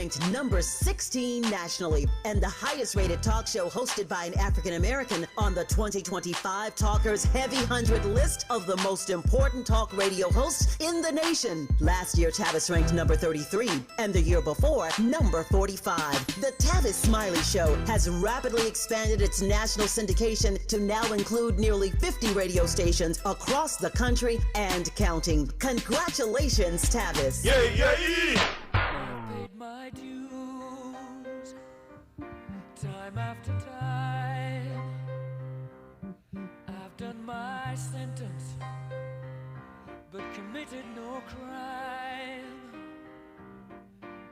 Ranked number 16 nationally and the highest rated talk show hosted by an African American on the 2025 Talkers Heavy 100 list of the most important talk radio hosts in the nation. Last year, Tavis ranked number 33, and the year before, number 45. The Tavis Smiley Show has rapidly expanded its national syndication to now include nearly 50 radio stations across the country and counting. Congratulations, Tavis. Yay, yay! My dues, time after time, I've done my sentence, but committed no crime,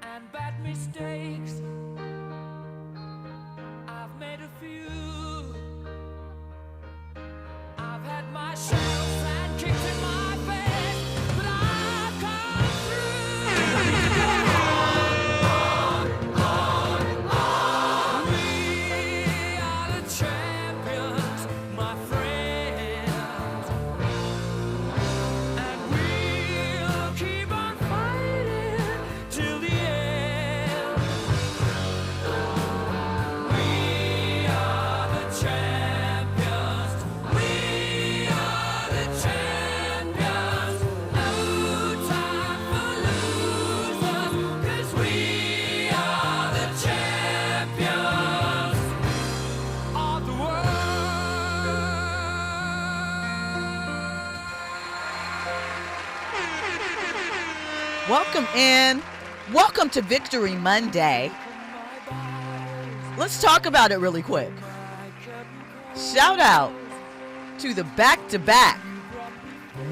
and bad mistakes, I've made a few, I've had my share of flat kicks in my face, but I've come through. Welcome in. Welcome to Victory Monday. Let's talk about it really quick. Shout out to the back-to-back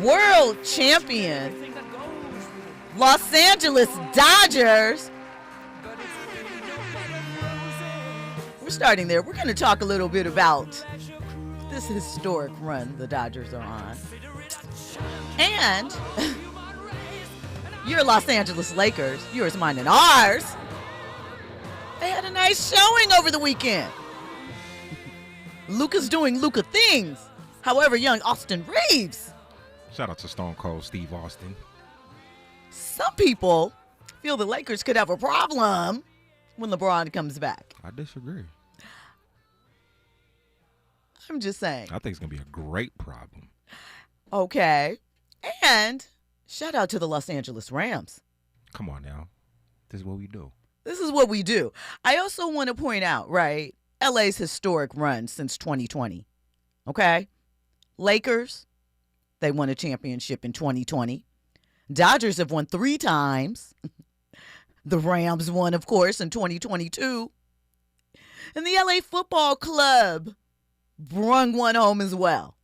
world champion Los Angeles Dodgers. We're starting there. We're going to talk a little bit about this historic run the Dodgers are on. And your Los Angeles Lakers, yours, mine, and ours, they had a nice showing over the weekend. Luka's doing Luka things. However, young Austin Reeves. Shout out to Stone Cold Steve Austin. Some people feel the Lakers could have a problem when LeBron comes back. I disagree. I'm just saying. I think it's going to be a great problem. Okay. And shout out to the Los Angeles Rams. Come on now. This is what we do. This is what we do. I also want to point out, right, LA's historic run since 2020. Okay? Lakers, they won a championship in 2020. Dodgers have won 3 times. The Rams won, of course, in 2022. And the LA Football Club brung one home as well.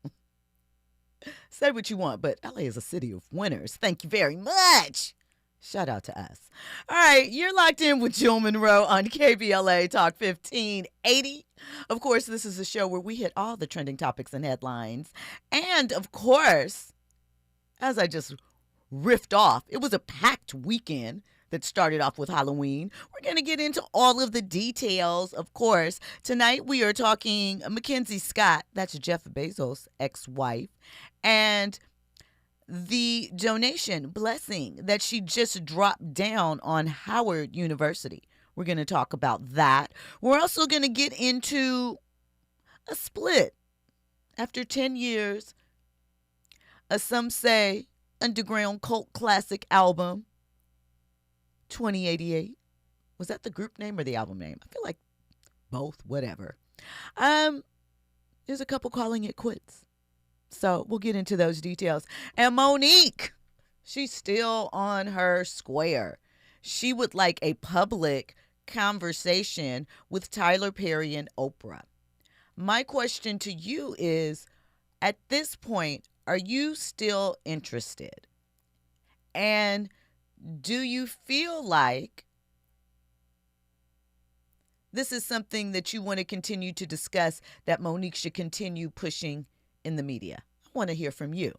Say what you want, but LA is a city of winners. Thank you very much. Shout out to us. All right, you're locked in with Jill Munroe on KBLA Talk 1580. Of course, this is a show where we hit all the trending topics and headlines. And, of course, as I just riffed off, it was a packed weekend that started off with Halloween. We're going to get into all of the details, of course. Tonight, we are talking MacKenzie Scott, that's Jeff Bezos' ex-wife, and the donation blessing that she just dropped down on Howard University. We're going to talk about that. We're also going to get into a split. After 10 years, some say underground cult classic album, 2088. Was that the group name or the album name? I feel like both, whatever. There's a couple calling it quits. So we'll get into those details. And Monique, she's still on her square. She would like a public conversation with Tyler Perry and Oprah. My question to you is, at this point, are you still interested? And do you feel like this is something that you want to continue to discuss, that Monique should continue pushing in the media? I want to hear from you.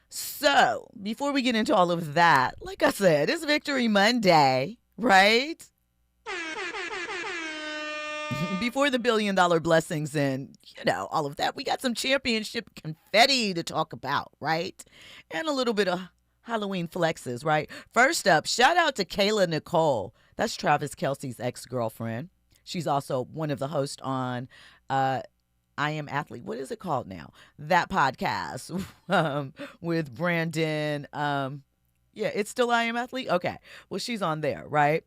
So, before we get into all of that, like I said, it's Victory Monday, right? Before the $1 billion blessings and, all of that, we got some championship confetti to talk about, right? And a little bit of Halloween flexes, right? First up, shout out to Kayla Nicole. That's Travis Kelce's ex-girlfriend. She's also one of the hosts on I Am Athlete. What is it called now? That podcast with Brandon. Yeah, it's still I Am Athlete? Okay. Well, she's on there, right?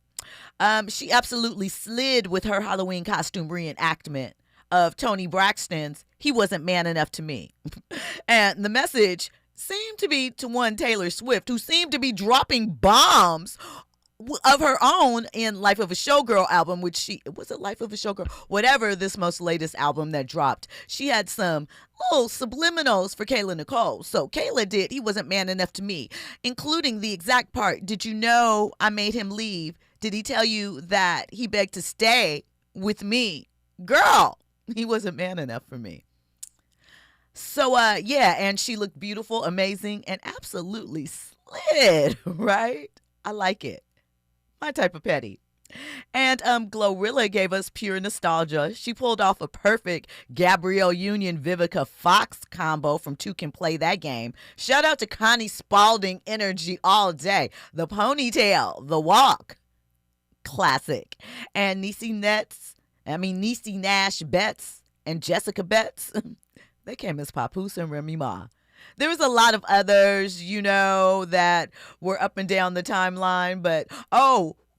She absolutely slid with her Halloween costume reenactment of Tony Braxton's He Wasn't Man Enough to Me. And the message seemed to be to one Taylor Swift, who seemed to be dropping bombs of her own in Life of a Showgirl album, which was it Life of a Showgirl? Whatever, this most latest album that dropped. She had some little subliminals for Kayla Nicole. So Kayla did He Wasn't Man Enough to Me, including the exact part, did you know I made him leave? Did he tell you that he begged to stay with me? Girl, he wasn't man enough for me. So, yeah, and she looked beautiful, amazing, and absolutely slid, right? I like it. My type of petty. And Glorilla gave us pure nostalgia. She pulled off a perfect Gabrielle Union Vivica Fox combo from Two Can Play That Game. Shout out to Connie Spaulding energy all day. The ponytail, the walk, classic. And Niecy Nash Betts and Jessica Betts, they came as Papoose and Remy Ma. There was a lot of others, that were up and down the timeline. But,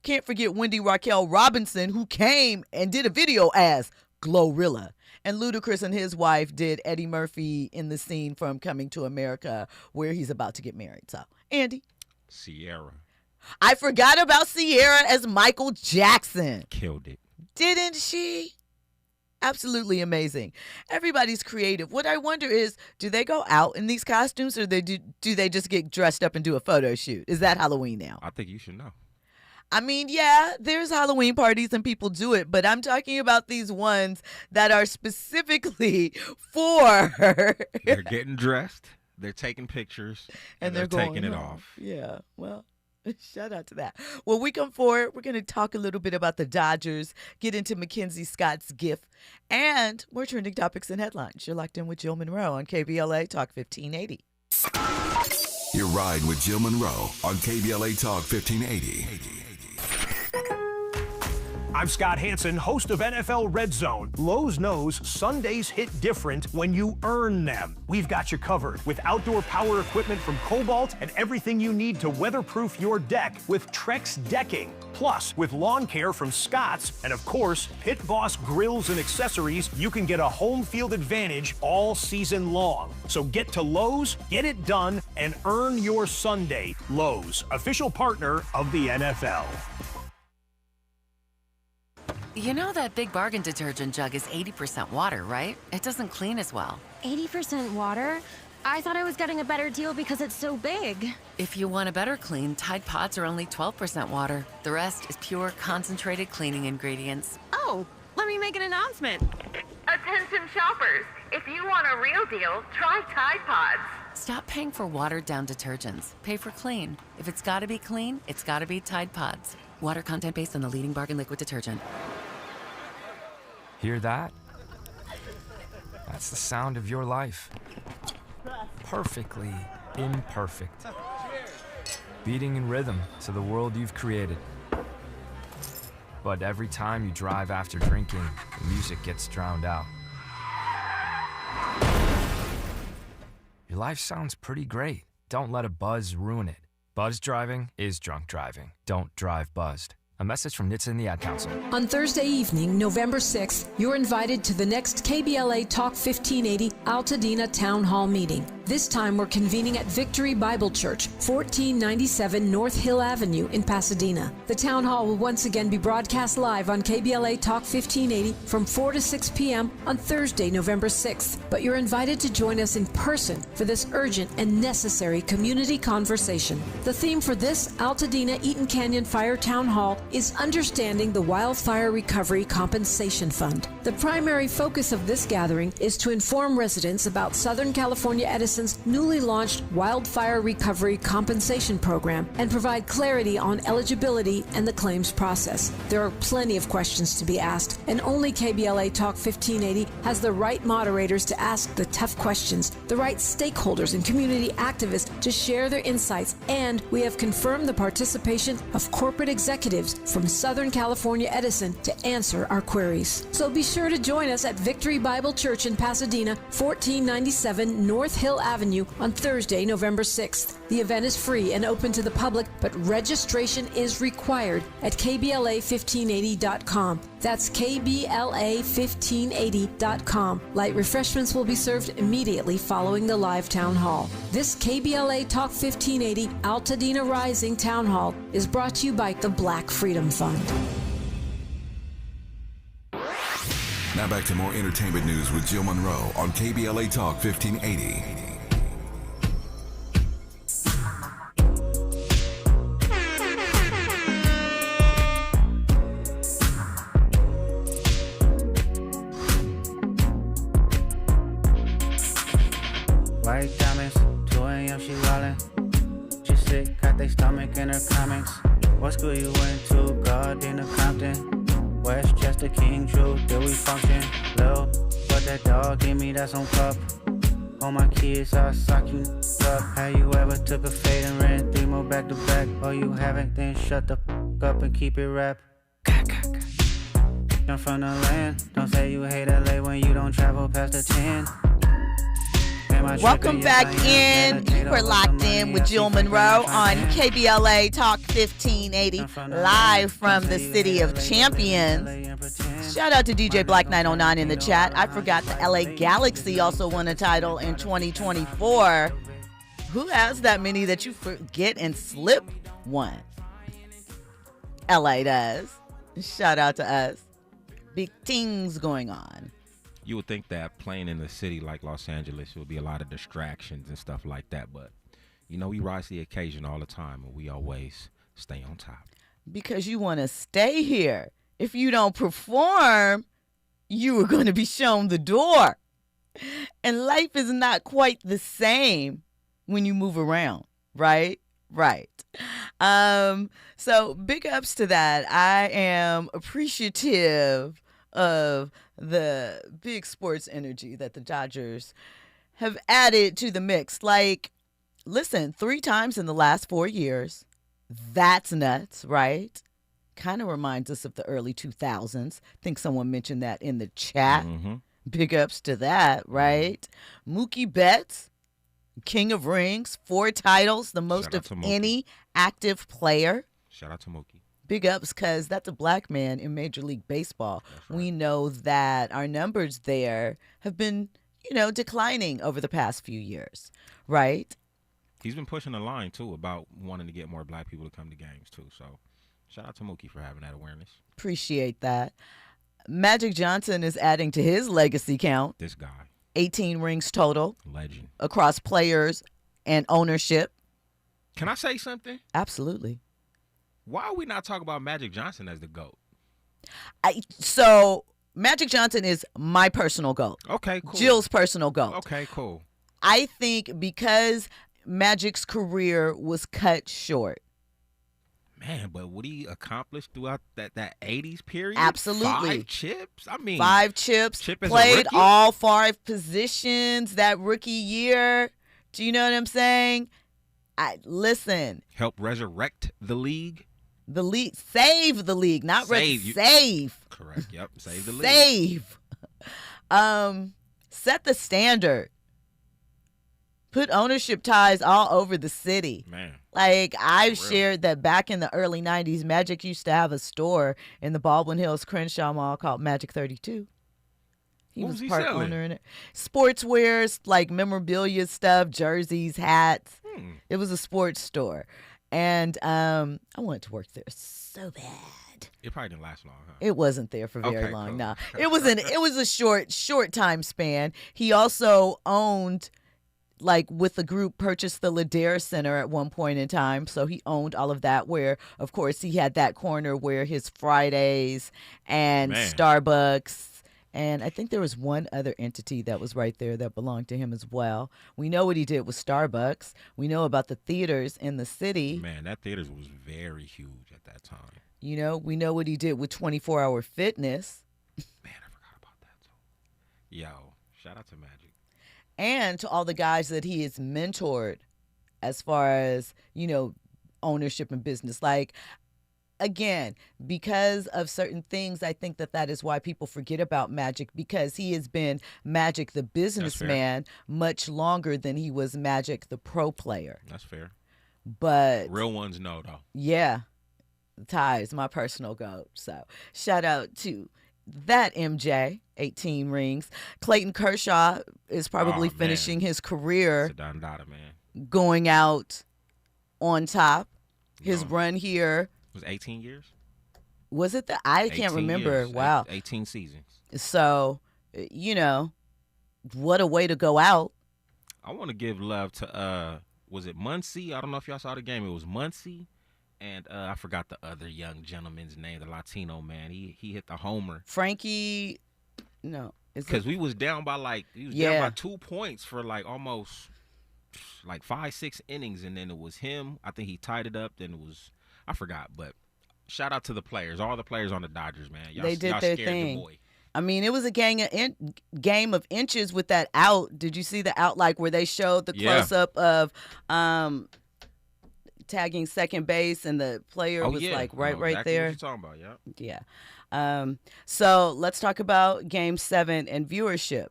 can't forget Wendy Raquel Robinson, who came and did a video as Glorilla. And Ludacris and his wife did Eddie Murphy in the scene from Coming to America, where he's about to get married. So, Andy. Sierra. I forgot about Sierra as Michael Jackson. Killed it. Didn't she? Absolutely amazing. Everybody's creative. What I wonder is, do they go out in these costumes, or do they just get dressed up and do a photo shoot? Is that Halloween now? I think you should know. I mean, yeah, there's Halloween parties and people do it, but I'm talking about these ones that are specifically for They're getting dressed, they're taking pictures, and they're taking it off. Yeah, well, shout out to that. When we come forward, we're going to talk a little bit about the Dodgers, get into Mackenzie Scott's gift, and more trending topics and headlines. You're locked in with Jill Munroe on KBLA Talk 1580. Your ride with Jill Munroe on KBLA Talk 1580. I'm Scott Hansen, host of NFL Red Zone. Lowe's knows Sundays hit different when you earn them. We've got you covered with outdoor power equipment from Cobalt and everything you need to weatherproof your deck with Trex decking. Plus, with lawn care from Scott's and, of course, Pit Boss grills and accessories, you can get a home field advantage all season long. So get to Lowe's, get it done, and earn your Sunday. Lowe's, official partner of the NFL. You know that Big Bargain detergent jug is 80% water, right? It doesn't clean as well. 80% water? I thought I was getting a better deal because it's so big. If you want a better clean, Tide Pods are only 12% water. The rest is pure, concentrated cleaning ingredients. Oh, let me make an announcement. Attention shoppers, if you want a real deal, try Tide Pods. Stop paying for watered-down detergents. Pay for clean. If it's gotta be clean, it's gotta be Tide Pods. Water content based on the leading bargain liquid detergent. Hear that? That's the sound of your life. Perfectly imperfect. Beating in rhythm to the world you've created. But every time you drive after drinking, the music gets drowned out. Your life sounds pretty great. Don't let a buzz ruin it. Buzz driving is drunk driving. Don't drive buzzed. A message from NHTSA and the Ad Council. On Thursday evening, November 6th, you're invited to the next KBLA Talk 1580 Altadena Town Hall meeting. This time, we're convening at Victory Bible Church, 1497 North Hill Avenue in Pasadena. The town hall will once again be broadcast live on KBLA Talk 1580 from 4 to 6 p.m. on Thursday, November 6th. But you're invited to join us in person for this urgent and necessary community conversation. The theme for this Altadena Eaton Canyon Fire Town Hall is Understanding the Wildfire Recovery Compensation Fund. The primary focus of this gathering is to inform residents about Southern California Edison's newly launched Wildfire Recovery Compensation Program and provide clarity on eligibility and the claims process. There are plenty of questions to be asked, and only KBLA Talk 1580 has the right moderators to ask the tough questions, the right stakeholders and community activists to share their insights, and we have confirmed the participation of corporate executives from Southern California Edison to answer our queries. So be sure to join us at Victory Bible Church in Pasadena, 1497 North Hill Avenue on Thursday, November 6th. The event is free and open to the public, but registration is required at KBLA1580.com. That's KBLA1580.com. Light refreshments will be served immediately following the live town hall. This KBLA Talk 1580 Altadena Rising Town Hall is brought to you by the Black Freedom Fund. Now back to more entertainment news with Jill Munroe on KBLA Talk 1580. White diamonds, 2 a.m. she wildin'. She sick, got they stomach in her comments. What school you went to? Gardena, Compton, Westchester, King, True, did we function? Lil, what that dog give me, that's on cup. All my kids, I sock you up. Have you ever took a fade and ran 3 more back to back? Oh, you haven't? Then shut the up and keep it rap. I'm from the land. Don't say you hate LA when you don't travel past the 10. Welcome back in. We're locked in with Jill Munroe on KBLA Talk 1580, live from the City of Champions. Shout out to DJ Black 909 in the chat. I forgot the LA Galaxy also won a title in 2024. Who has that many that you forget and slip one? LA does. Shout out to us. Big things going on. You would think that playing in a city like Los Angeles would be a lot of distractions and stuff like that, but we rise to the occasion all the time, and we always stay on top. Because you want to stay here. If you don't perform, you are going to be shown the door. And life is not quite the same when you move around, right? Right. So big ups to that. I am appreciative of the big sports energy that the Dodgers have added to the mix. Like, listen, 3 times in the last 4 years. That's nuts, right? Kind of reminds us of the early 2000s. I think someone mentioned that in the chat. Mm-hmm. Big ups to that, right? Mookie Betts, King of Rings, 4 titles, the most of any active player. Shout out to Mookie. Big ups, because that's a black man in Major League Baseball. Right. We know that our numbers there have been, declining over the past few years, right? He's been pushing the line, too, about wanting to get more black people to come to games, too. So shout out to Mookie for having that awareness. Appreciate that. Magic Johnson is adding to his legacy count. This guy. 18 rings total. Legend. Across players and ownership. Can I say something? Absolutely. Why are we not talking about Magic Johnson as the GOAT? So Magic Johnson is my personal GOAT. Okay, cool. Jill's personal GOAT. Okay, cool. I think because Magic's career was cut short. Man, but what he accomplished throughout that 80s period? Absolutely. 5 chips? 5 chips. Played all 5 positions that rookie year. Do you know what I'm saying? Listen. Help resurrect the league? The league. Save the league. Not save. Correct. Yep. Save the league. Save. Set the standard. Put ownership ties all over the city. Man. Like, I've shared that back in the early 90s, Magic used to have a store in the Baldwin Hills Crenshaw Mall called Magic 32. He was part owner in it. Sportswears, like memorabilia stuff, jerseys, hats. It was a sports store. And I wanted to work there so bad. It probably didn't last long, huh? It wasn't there for very long, no. It was a short time span. He also owned like with the group, purchased the Ladare Center at one point in time. So he owned all of that, where, of course, he had that corner where his Fridays and Starbucks. And I think there was one other entity that was right there that belonged to him as well. We know what he did with Starbucks. We know about the theaters in the city. Man, that theaters was very huge at that time. You know, we know what he did with 24-Hour Fitness. Man, I forgot about that too. Yo, shout out to Magic. And to all the guys that he has mentored as far as, you know, ownership and business. Like, again, because of certain things, I think that is why people forget about Magic, because he has been Magic the businessman much longer than he was Magic the pro player. That's fair. But real ones know, though. Yeah. Ty is my personal goat. So shout out to that MJ, 18 rings. Clayton Kershaw is probably finishing his career going out on top. His run here was 18 years. Was it that? I can't remember. Years. Wow. 18 seasons. So, you know, what a way to go out. I want to give love to, was it Muncie? I don't know if y'all saw the game. It was Muncie. And I forgot the other young gentleman's name, the Latino man. He hit the homer. Frankie, no. Because we was down by down by 2 points for like almost like 5-6 innings. And then it was him. I think he tied it up. Then it was, I forgot. But shout out to the players, all the players on the Dodgers, man. They did their thing. I mean, it was a game of inches with that out. Did you see the out, like where they showed the close-up of tagging second base, and the player was like right exactly there. What you're talking about, yeah. So let's talk about Game 7 and viewership.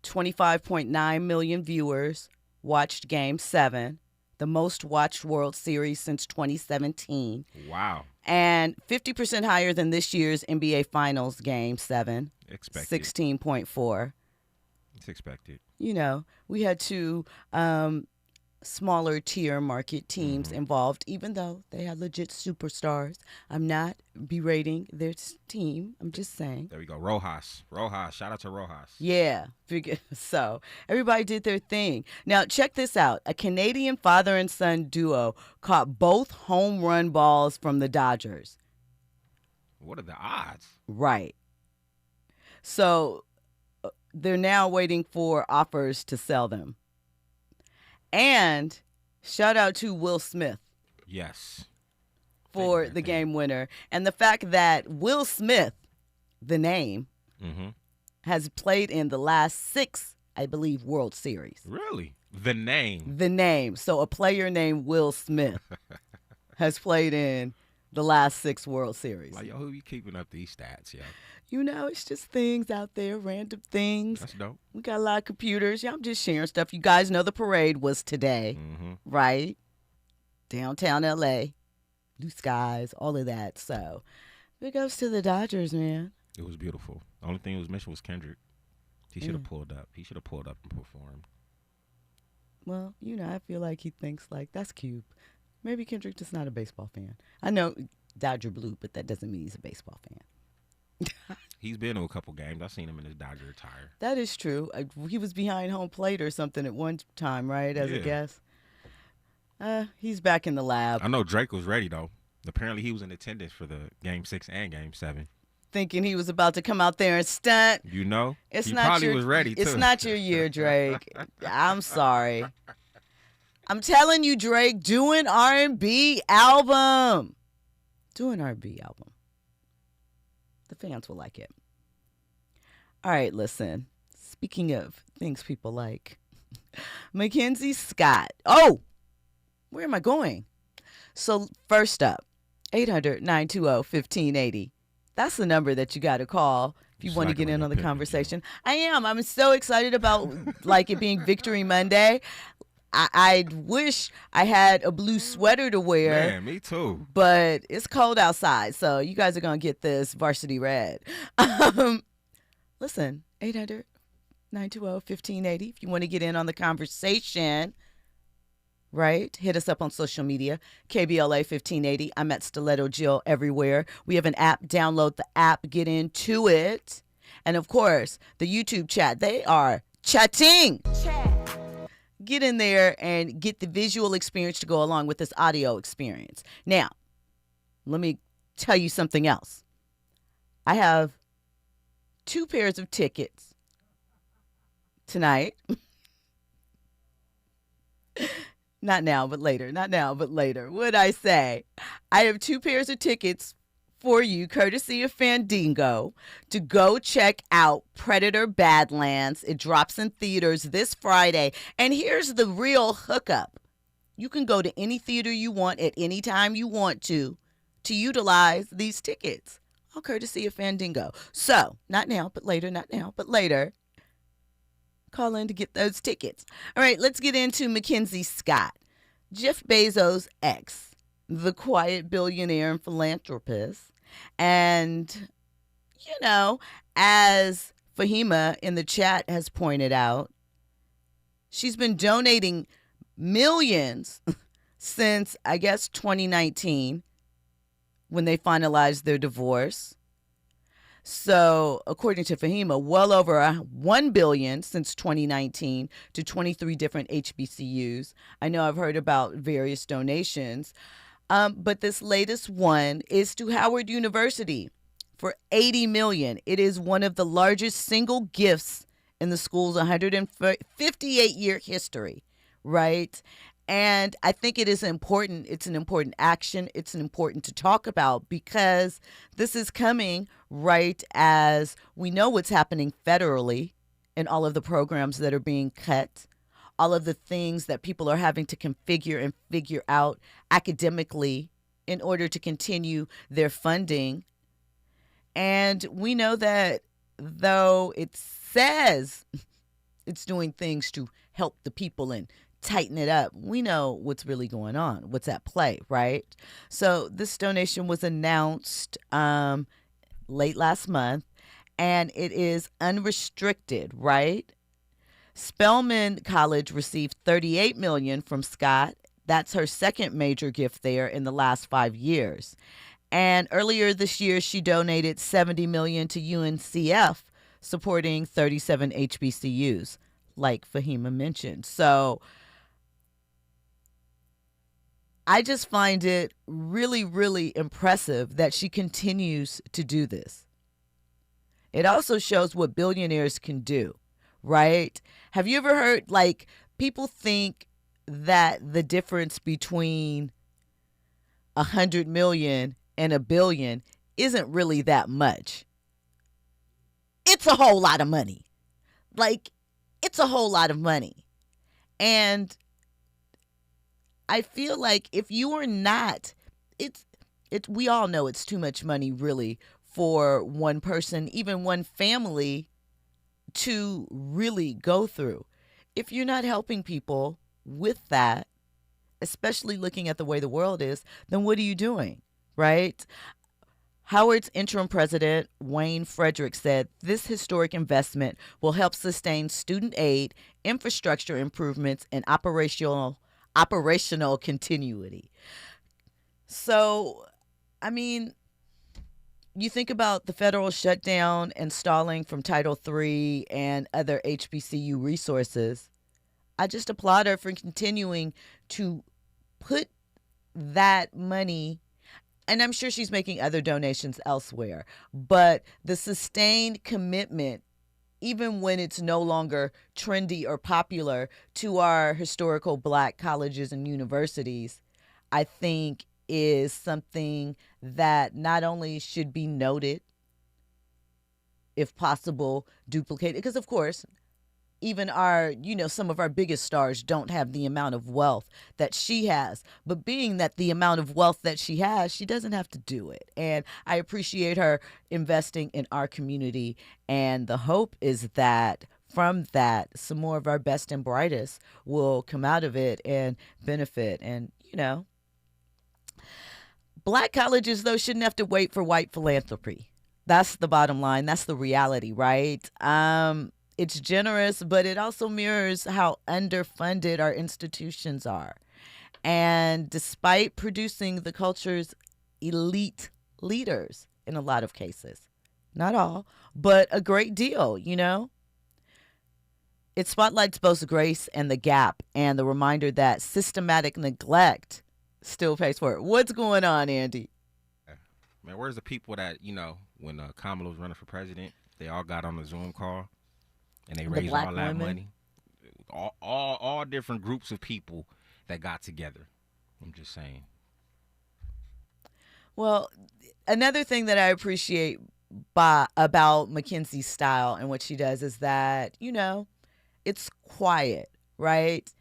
25.9 million viewers watched Game 7, the most watched World Series since 2017. Wow. And 50% higher than this year's NBA Finals Game 7. Expected. 16.4. It's expected. You know, we had two smaller tier market teams involved, even though they had legit superstars. I'm not berating their team. I'm just saying. There we go. Rojas. Shout out to Rojas. Yeah. So everybody did their thing. Now, check this out. A Canadian father and son duo caught both home run balls from the Dodgers. What are the odds? Right. So they're now waiting for offers to sell them. And shout out to Will Smith. Yes. For the game winner. And the fact that Will Smith, the name, has played in the last 6, I believe, World Series. Really? The name? The name. So a player named Will Smith has played in the last 6 World Series. Like, yo, who you keeping up these stats, yo? You know, it's just things out there, random things. That's dope. We got a lot of computers. Yeah, I'm just sharing stuff. You guys know the parade was today, right? Downtown L.A., blue skies, all of that. So, big ups to the Dodgers, man. It was beautiful. The only thing that was missing was Kendrick. He should have pulled up. He should have pulled up and performed. Well, you know, I feel like he thinks like, that's cute. Maybe Kendrick just not a baseball fan. I know Dodger blue, but that doesn't mean he's a baseball fan. He's been to a couple games. I've seen him in his Dodger attire. That is true. He was behind home plate or something at one time, right, as a guest? He's back in the lab. I know Drake was ready, though. Apparently, he was in attendance for the Game 6 and Game 7. Thinking he was about to come out there and stunt. You know? He probably was ready, too. It's not your year, Drake. I'm sorry. I'm telling you, Drake, do an R&B album. Do an R&B album. The fans will like it. All right, listen. Speaking of things people like, MacKenzie Scott. Oh, where am I going? So first up, 800-920-1580. That's the number that you got to call if you want to get in on the conversation. I am. I'm so excited about like it being Victory Monday. I wish I had a blue sweater to wear. Man, me too. But it's cold outside, so you guys are going to get this varsity red. Listen, 800-920-1580. If you want to get in on the conversation, right? Hit us up on social media, KBLA 1580. I'm at Stiletto Jill everywhere. We have an app. Download the app. Get into it. And, of course, the YouTube chat. They are chatting. get in there and get the visual experience to go along with this audio experience. Now, let me tell you something else. I have 2 pairs of tickets tonight. Not now, but later. Not now, but later. What'd I say? I have 2 pairs of tickets for you, courtesy of Fandango, to go check out Predator Badlands. It drops in theaters this Friday. And here's the real hookup. You can go to any theater you want at any time you want to utilize these tickets. All courtesy of Fandango. So, not now, but later. Not now, but later. Call in to get those tickets. All right, let's get into MacKenzie Scott, Jeff Bezos' ex, the quiet billionaire and philanthropist. And, you know, as Fahima in the chat has pointed out, she's been donating millions since, I guess, 2019 when they finalized their divorce. So, according to Fahima, well over $1 billion since 2019 to 23 different HBCUs. I know I've heard about various donations, but this latest one is to Howard University for $80 million. It is one of the largest single gifts in the school's 158-year history, right? And I think it is important. It's an important action. It's an important to talk about because this is coming right as we know what's happening federally and all of the programs that are being cut, all of the things that people are having to configure and figure out academically in order to continue their funding. And we know that though it says it's doing things to help the people and tighten it up, we know what's really going on, what's at play, right? So this donation was announced late last month, and it is unrestricted, right? Spelman College received $38 million from Scott. That's her second major gift there in the last 5 years. And earlier this year, she donated $70 million to UNCF, supporting 37 HBCUs, like Fahima mentioned. So I just find it really, really impressive that she continues to do this. It also shows what billionaires can do, right? Have you ever heard, like, people think that the difference between 100 million and $1 billion isn't really that much. It's a whole lot of money. Like, it's a whole lot of money. And I feel like if you are not, we all know it's too much money really for one person, even one family to really go through. If you're not helping people with that, especially looking at the way the world is, then what are you doing, right? Howard's interim president, Wayne Frederick, said this historic investment will help sustain student aid, infrastructure improvements, and operational continuity. So, I mean, you think about the federal shutdown and stalling from Title III and other HBCU resources. I just applaud her for continuing to put that money, and I'm sure she's making other donations elsewhere, but the sustained commitment, even when it's no longer trendy or popular, to our historical Black colleges and universities, I think is something that not only should be noted, if possible, duplicated, because of course, even our, some of our biggest stars don't have the amount of wealth that she has. But being that the amount of wealth that she has, she doesn't have to do it. And I appreciate her investing in our community. And the hope is that from that, some more of our best and brightest will come out of it and benefit. And, Black colleges, though, shouldn't have to wait for white philanthropy. That's the bottom line. That's the reality, right? It's generous, but it also mirrors how underfunded our institutions are. And despite producing the culture's elite leaders in a lot of cases, not all, but a great deal, It spotlights both grace and the gap, and the reminder that systematic neglect still pays for it. What's going on, Andy? Man, where's the people that, when Kamala was running for president, they all got on the Zoom call and they raised all that money? All different groups of people that got together. I'm just saying. Well, another thing that I appreciate about MacKenzie's style and what she does is that, it's quiet, right?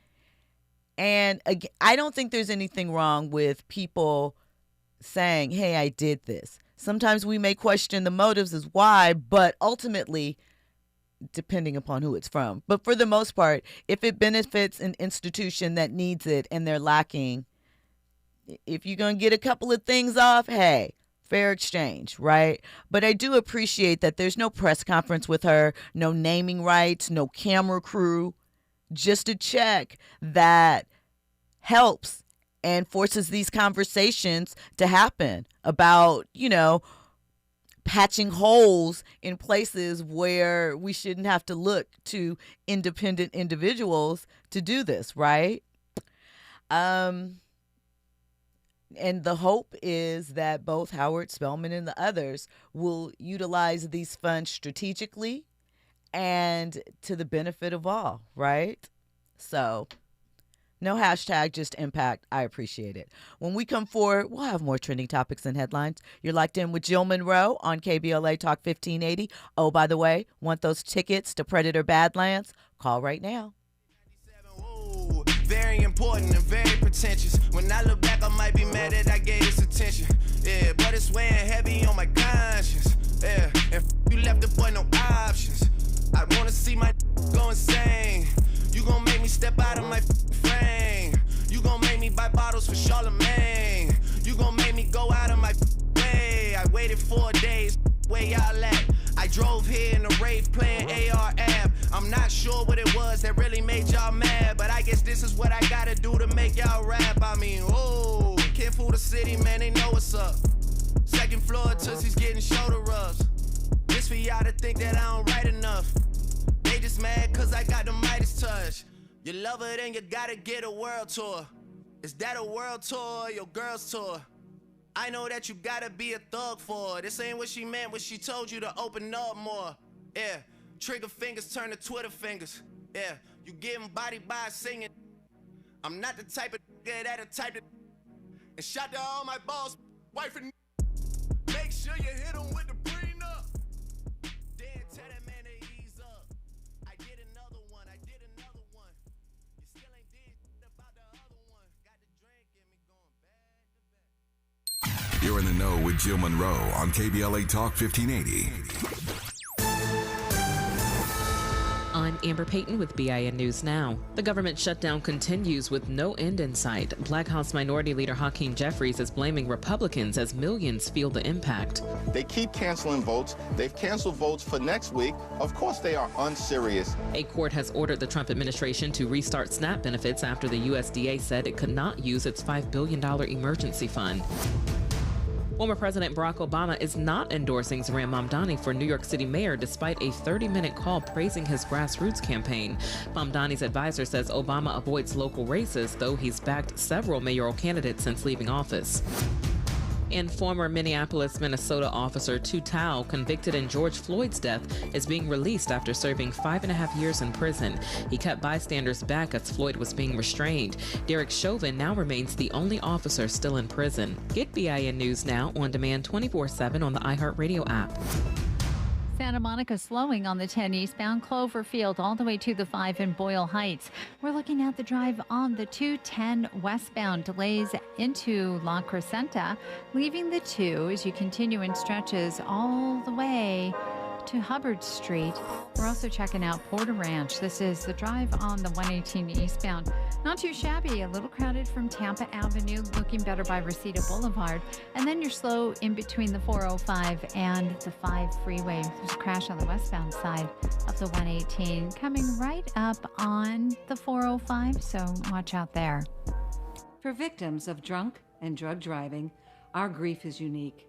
And again, I don't think there's anything wrong with people saying, hey, I did this. Sometimes we may question the motives as why, but ultimately, depending upon who it's from. But for the most part, if it benefits an institution that needs it and they're lacking, if you're going to get a couple of things off, hey, fair exchange, right? But I do appreciate that there's no press conference with her, no naming rights, no camera crew, just a check that helps and forces these conversations to happen about, patching holes in places where we shouldn't have to look to independent individuals to do this, right? And the hope is that both Howard Spellman and the others will utilize these funds strategically and to the benefit of all, right? So no hashtag, just impact. I appreciate it. When we come forward, we'll have more trending topics and headlines. You're locked in with Jill Munroe on KBLA Talk 1580. Oh, by the way, want those tickets to Predator Badlands? Call right now. Very important and very pretentious. When I look back, I might be mad that I gave this attention. Yeah, but it's weighing heavy on my conscience. Yeah, and you left the boy no options. I wanna see my go insane. You gon' make me step out of my frame. You gon' make me buy bottles for Charlemagne. You gon' make me go out of my way. I waited 4 days, where y'all at? I drove here in a rave playing AR-AB. I'm not sure what it was that really made y'all mad, but I guess this is what I gotta do to make y'all rap. I mean, oh, can't fool the city, man, they know what's up. Second floor, Tootsie's getting shoulder rubs. This for y'all to think that I don't write enough. They just mad cause I got the Midas touch. You love her, then you gotta get a world tour. Is that a world tour or your girl's tour? I know that you gotta be a thug for her. This ain't what she meant when she told you to open up more. Yeah, trigger fingers turn to Twitter fingers. Yeah, you getting body by singing. I'm not the type of that type of. And shout to all my boss, wife and. Make sure you hit them with the prenup. Then tell that man to ease up. I did another one. You still ain't did about the other one. Got the drink in me going back to back. You're in the know with Jill Munroe on KBLA Talk 1580. I'm Amber Payton with BIN News Now. The government shutdown continues with no end in sight. Black House Minority Leader Hakeem Jeffries is blaming Republicans as millions feel the impact. They keep canceling votes. They've canceled votes for next week. Of course they are unserious. A court has ordered the Trump administration to restart SNAP benefits after the USDA said it could not use its $5 billion emergency fund. Former President Barack Obama is not endorsing Zohran Mamdani for New York City mayor despite a 30-minute call praising his grassroots campaign. Mamdani's advisor says Obama avoids local races, though he's backed several mayoral candidates since leaving office. And former Minneapolis, Minnesota officer Tu Tao, convicted in George Floyd's death, is being released after serving 5.5 years in prison. He cut bystanders back as Floyd was being restrained. Derek Chauvin now remains the only officer still in prison. Get BIN News Now on demand 24/7 on the iHeartRadio app. Santa Monica slowing on the 10 eastbound Cloverfield all the way to the 5 in Boyle Heights. We're looking at the drive on the 210 westbound. Delays into La Crescenta, leaving the 2 as you continue in stretches all the way to Hubbard Street. We're also checking out Porter Ranch. This is the drive on the 118 eastbound. Not too shabby, a little crowded from Tampa Avenue, looking better by Reseda Boulevard. And then you're slow in between the 405 and the 5 freeway. There's a crash on the westbound side of the 118 coming right up on the 405, so watch out there. For victims of drunk and drug driving, our grief is unique,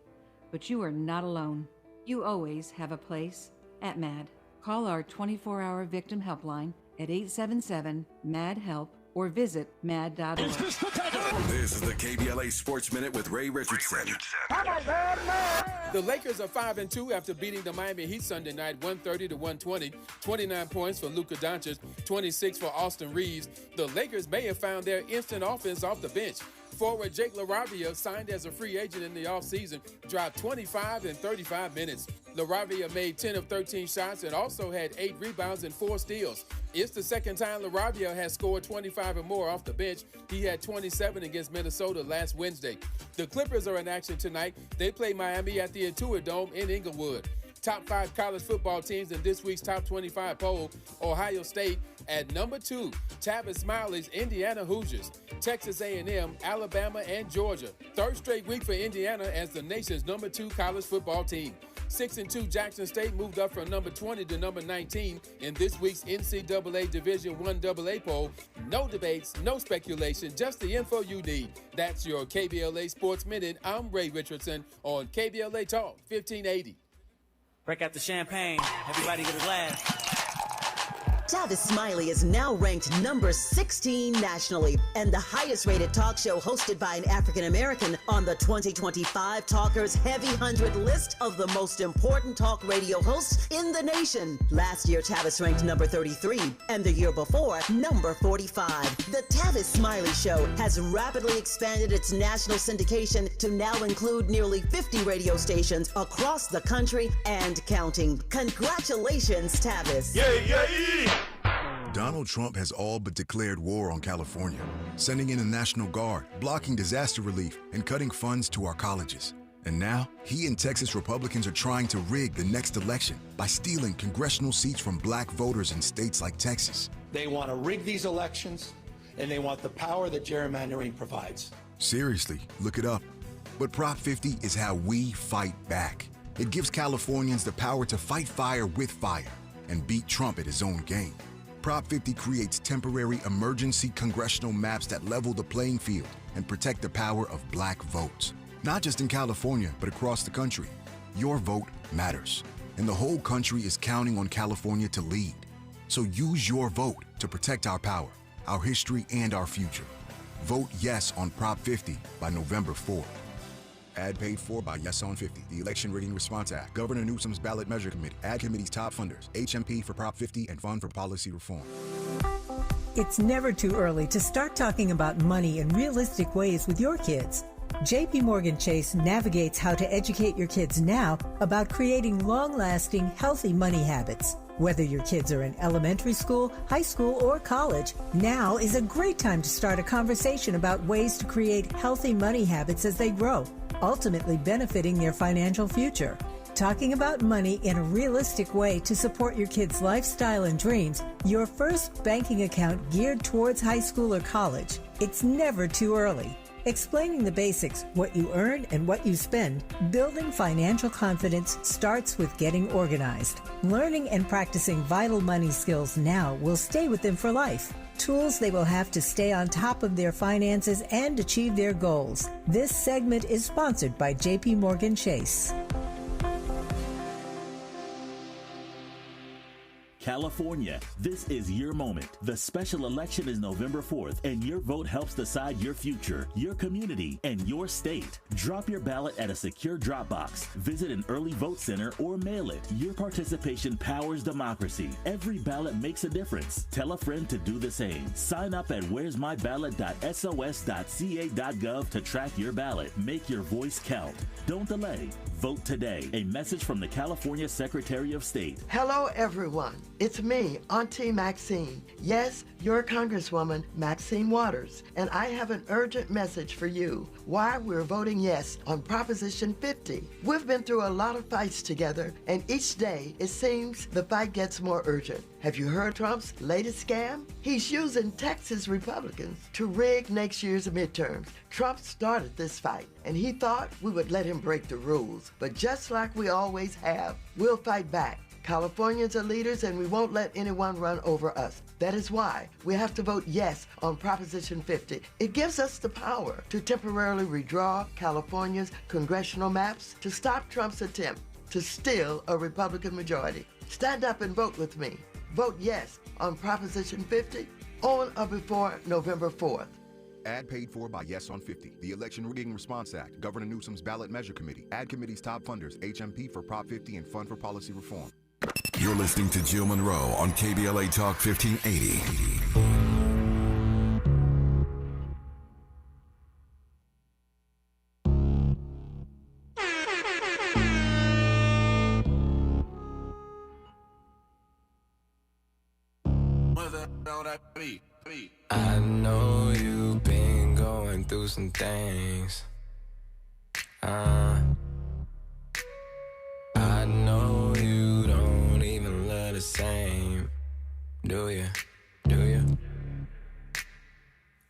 but you are not alone. You always have a place at MAD. Call our 24-hour victim helpline at 877-MAD-HELP or visit mad.org. This is the KBLA Sports Minute with Ray Richardson. The Lakers are 5-2 after beating the Miami Heat Sunday night 130-120. 29 points for Luka Doncic, 26 for Austin Reeves. The Lakers may have found their instant offense off the bench. Forward Jake LaRavia, signed as a free agent in the offseason, dropped 25 in 35 minutes. LaRavia made 10 of 13 shots and also had 8 rebounds and 4 steals. It's the second time LaRavia has scored 25 or more off the bench. He had 27 against Minnesota last Wednesday. The Clippers are in action tonight. They play Miami at the Intuit Dome in Inglewood. Top 5 college football teams in this week's Top 25 poll: Ohio State at number 2, Tavis Smiley's Indiana Hoosiers, Texas A&M, Alabama, and Georgia. Third straight week for Indiana as the nation's number 2 college football team. 6-2 Jackson State moved up from number 20 to number 19 in this week's NCAA Division I AA poll. No debates, no speculation, just the info you need. That's your KBLA Sports Minute. I'm Ray Richardson on KBLA Talk 1580. Break out the champagne. Everybody get a glass. Tavis Smiley is now ranked number 16 nationally and the highest rated talk show hosted by an African American on the 2025 Talkers Heavy 100 list of the most important talk radio hosts in the nation. Last year, Tavis ranked number 33 and the year before, number 45. The Tavis Smiley Show has rapidly expanded its national syndication to now include nearly 50 radio stations across the country and counting. Congratulations, Tavis. Yeah. Donald Trump has all but declared war on California, sending in the National Guard, blocking disaster relief, and cutting funds to our colleges. And now, he and Texas Republicans are trying to rig the next election by stealing congressional seats from black voters in states like Texas. They want to rig these elections, and they want the power that gerrymandering provides. Seriously, look it up. But Prop 50 is how we fight back. It gives Californians the power to fight fire with fire and beat Trump at his own game. Prop 50 creates temporary emergency congressional maps that level the playing field and protect the power of black votes. Not just in California, but across the country. Your vote matters, and the whole country is counting on California to lead. So use your vote to protect our power, our history, and our future. Vote yes on Prop 50 by November 4th. Ad paid for by Yes on 50, the Election Rigging Response Act, Governor Newsom's Ballot Measure Committee, Ad Committee's top funders, HMP for Prop 50, and Fund for Policy Reform. It's never too early to start talking about money in realistic ways with your kids. JP Morgan Chase navigates how to educate your kids now about creating long-lasting, healthy money habits. Whether your kids are in elementary school, high school, or college, now is a great time to start a conversation about ways to create healthy money habits as they grow, ultimately benefiting their financial future. Talking about money in a realistic way to support your kids' lifestyle and dreams, your first banking account geared towards high school or college. It's never too early. Explaining the basics, what you earn and what you spend, building financial confidence starts with getting organized. Learning and practicing vital money skills now will stay with them for life. Tools they will have to stay on top of their finances and achieve their goals. This segment is sponsored by JP Morgan Chase. California, this is your moment. The special election is November 4th, and your vote helps decide your future, your community, and your state. Drop your ballot at a secure drop box. Visit an early vote center or mail it. Your participation powers democracy. Every ballot makes a difference. Tell a friend to do the same. Sign up at where'smyballot.sos.ca.gov to track your ballot. Make your voice count. Don't delay. Vote today. A message from the California Secretary of State. Hello, everyone. It's me, Auntie Maxine. Yes, your Congresswoman, Maxine Waters. And I have an urgent message for you. Why we're voting yes on Proposition 50. We've been through a lot of fights together, and each day it seems the fight gets more urgent. Have you heard Trump's latest scam? He's using Texas Republicans to rig next year's midterms. Trump started this fight, and he thought we would let him break the rules. But just like we always have, we'll fight back. Californians are leaders, and we won't let anyone run over us. That is why we have to vote yes on Proposition 50. It gives us the power to temporarily redraw California's congressional maps to stop Trump's attempt to steal a Republican majority. Stand up and vote with me. Vote yes on Proposition 50 on or before November 4th. Ad paid for by Yes on 50, the Election Rigging Response Act, Governor Newsom's Ballot Measure Committee, Ad Committee's top funders, HMP for Prop 50 and Fund for Policy Reform. You're listening to Jill Munroe on KBLA Talk 1580. I know you've been going through some things. I know you don't even love the same. Do you? Do you?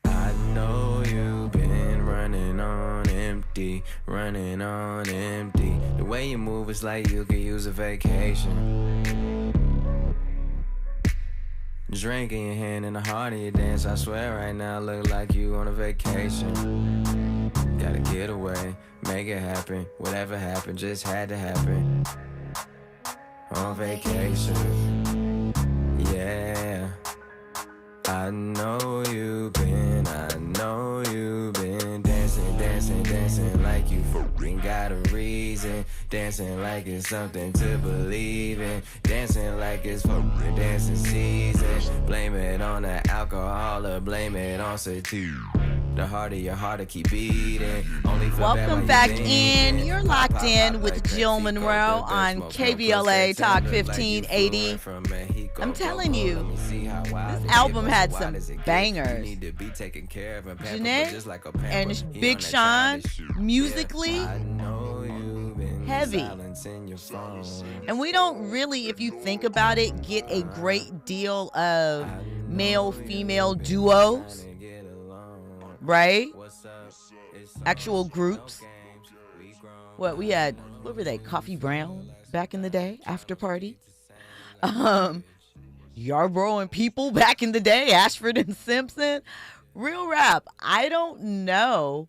I know you've been running on empty, running on empty. The way you move is like you could use a vacation. Drink in your hand and the heart of your dance. I swear right now look like you on a vacation. Gotta get away, make it happen. Whatever happened just had to happen. On vacation, yeah. I know you've been dancing, dancing, dancing like you fucking got a reason. Dancing like it's something to believe in. Dancing like it's fucking dancing season. Blame it on the alcohol or blame it on sativa. The harder your heart to keep beating. Welcome back in. You're locked in with Jill Munroe on KBLA Talk 1580. I'm telling you, this album had some bangers. Jhene and Big Sean, musically, heavy. And we don't really, if you think about it, get a great deal of male-female duos. Right? Actual groups. What we had, what were they? Coffee Brown back in the day, After Party. Yarborough and People back in the day, Ashford and Simpson. Real rap. I don't know.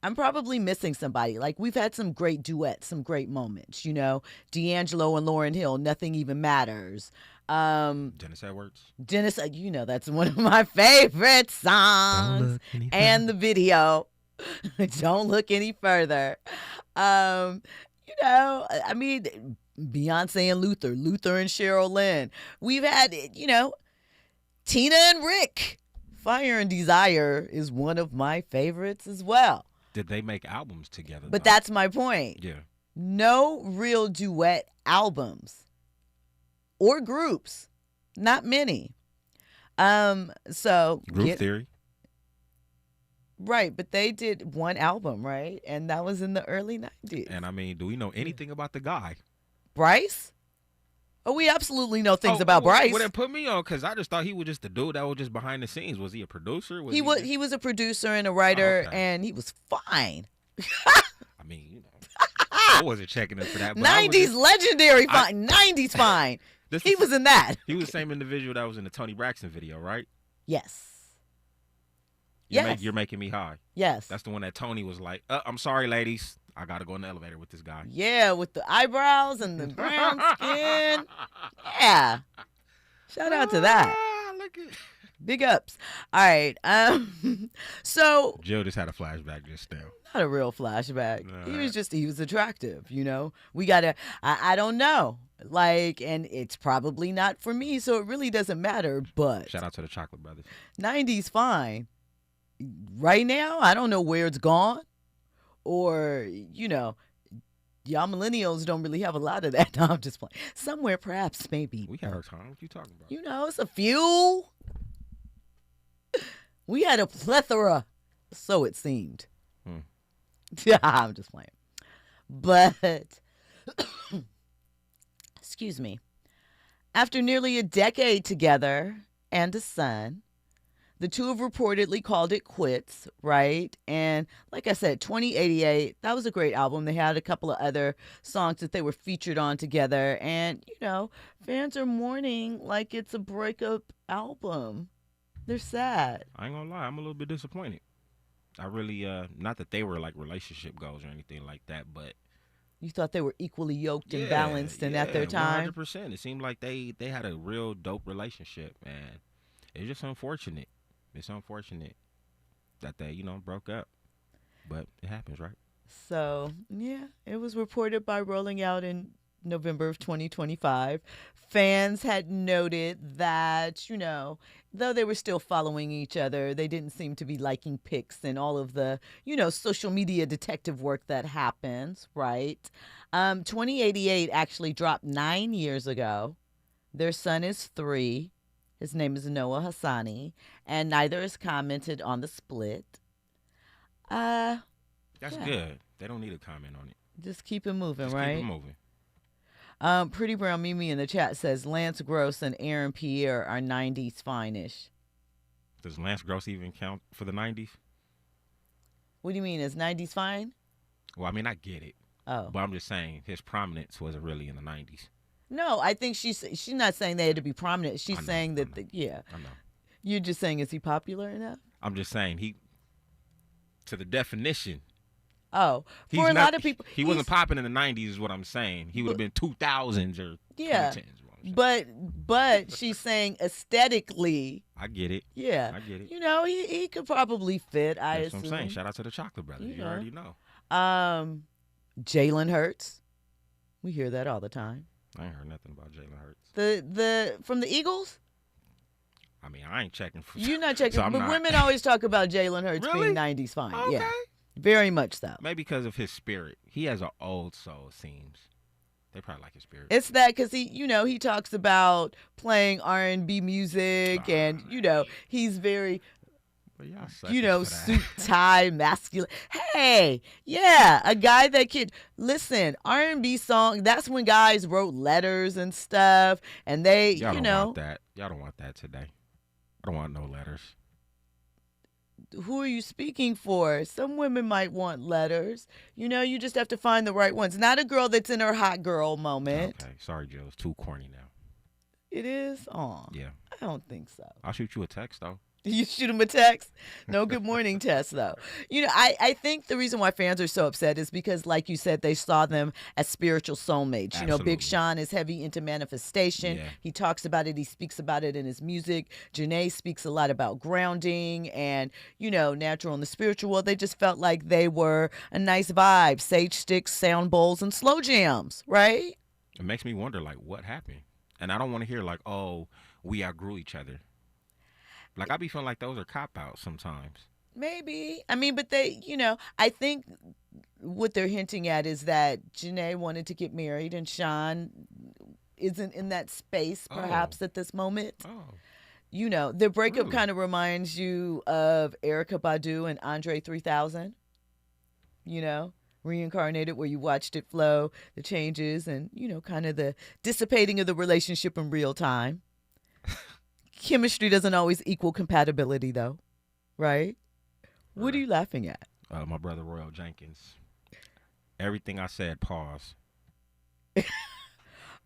I'm probably missing somebody. Like, we've had some great duets, some great moments, you know. D'Angelo and Lauryn Hill, Nothing Even Matters. Dennis Edwards. You know, that's one of my favorite songs. And the video. Don't look any further. You know, I mean, Beyonce and Luther and Cheryl Lynn. We've had, you know, Tina and Rick. Fire and Desire is one of my favorites as well. Did they make albums together? But that's my point. Yeah. No real duet albums. Or groups. Not many. So Group Theory. Right, but they did one album, right? And that was in the early 90s. And I mean, do we know anything about the guy? Bryce? Oh, we absolutely know things about Bryce. Well, then put me on, because I just thought he was just the dude that was just behind the scenes. Was he a producer? He was a producer and a writer, and he was fine. I mean, you know, I wasn't checking him for that. 90s legendary fine. 90s fine. He was in that. He was the same individual that was in the Toni Braxton video, right? Yes. You're making me high. Yes. That's the one that Tony was like, I'm sorry, ladies. I got to go in the elevator with this guy. Yeah, with the eyebrows and the brown skin. Yeah. Shout out to that. Look at Big ups. All right. So Jill just had a flashback just now. Not a real flashback. He was attractive, you know. I don't know. Like, and it's probably not for me, so it really doesn't matter, but shout out to the Chocolate Brothers. 90s fine. Right now, I don't know where it's gone. Or, you know, y'all millennials don't really have a lot of that. No, I'm just playing. Somewhere, perhaps, maybe. We had our time. What you talking about? You know, it's a few. We had a plethora, so it seemed. Yeah, I'm just playing. But, excuse me. After nearly a decade together and a son, the two have reportedly called it quits, right? And like I said, 2088, that was a great album. They had a couple of other songs that they were featured on together. And, you know, fans are mourning like it's a breakup album. They're sad. I ain't gonna lie, I'm a little bit disappointed. I really, not that they were like relationship goals or anything like that, but You thought they were equally yoked and balanced and at their time? 100%. It seemed like they had a real dope relationship, man. It's just unfortunate. It's unfortunate that they, broke up. But it happens, right? So, yeah, it was reported by Rolling Out in November of 2025. Fans had noted that, though they were still following each other, they didn't seem to be liking pics and all of the, social media detective work that happens, right? 2088 actually dropped 9 years ago. Their son is 3. His name is Noah Hassani, and neither has commented on the split. That's good. They don't need to comment on it. Just keep it moving, Just right? Keep it moving. Pretty Brown Mimi in the chat says Lance Gross and Aaron Pierre are 90s fine-ish. Does Lance Gross even count for the 90s? What do you mean? Is 90s fine? Well, I mean, I get it. Oh. But I'm just saying his prominence wasn't really in the 90s. No, I think she's not saying they had to be prominent. She's saying that, I know. You're just saying, is he popular enough? I'm just saying to the definition. Oh, for a lot of people. He wasn't popping in the 90s is what I'm saying. He would have been 2000s or 2010s. But she's saying aesthetically. I get it. Yeah. I get it. He could probably fit, I assume. That's what I'm saying. Shout out to the Chocolate Brothers. You already know. Jalen Hurts. We hear that all the time. I ain't heard nothing about Jalen Hurts. The from the Eagles? I mean, I ain't checking. You're not checking, so but women always talk about Jalen Hurts being 90s fine. Okay. Yeah. Very much so. Maybe because of his spirit. He has an old soul, it seems. They probably like his spirit. It's that because he talks about playing R&B music and, he's very, suit, tie, masculine. Hey, yeah, a guy that could, listen, R&B song, that's when guys wrote letters and stuff and they, Y'all don't want that. Y'all don't want that today. I don't want no letters. Who are you speaking for? Some women might want letters. You just have to find the right ones. Not a girl that's in her hot girl moment. Okay. Sorry, Jill. It's too corny now. It is? Aw. Yeah. I don't think so. I'll shoot you a text, though. You shoot him a text? No good morning text, though. I think the reason why fans are so upset is because, like you said, they saw them as spiritual soulmates. Absolutely. Big Sean is heavy into manifestation. Yeah. He talks about it. He speaks about it in his music. Jhene speaks a lot about grounding and, natural and the spiritual world. They just felt like they were a nice vibe. Sage sticks, sound bowls, and slow jams, right? It makes me wonder, what happened? And I don't want to hear, we outgrew each other. I be feeling like those are cop-outs sometimes. Maybe. I mean, but they, I think what they're hinting at is that Jhene wanted to get married and Sean isn't in that space perhaps at this moment. Oh. Their breakup kind of reminds you of Erykah Badu and Andre 3000. Reincarnated, where you watched it flow, the changes and, kind of the dissipating of the relationship in real time. Chemistry doesn't always equal compatibility, though, right? What are you laughing at? My brother Royal Jenkins. Everything I said, pause.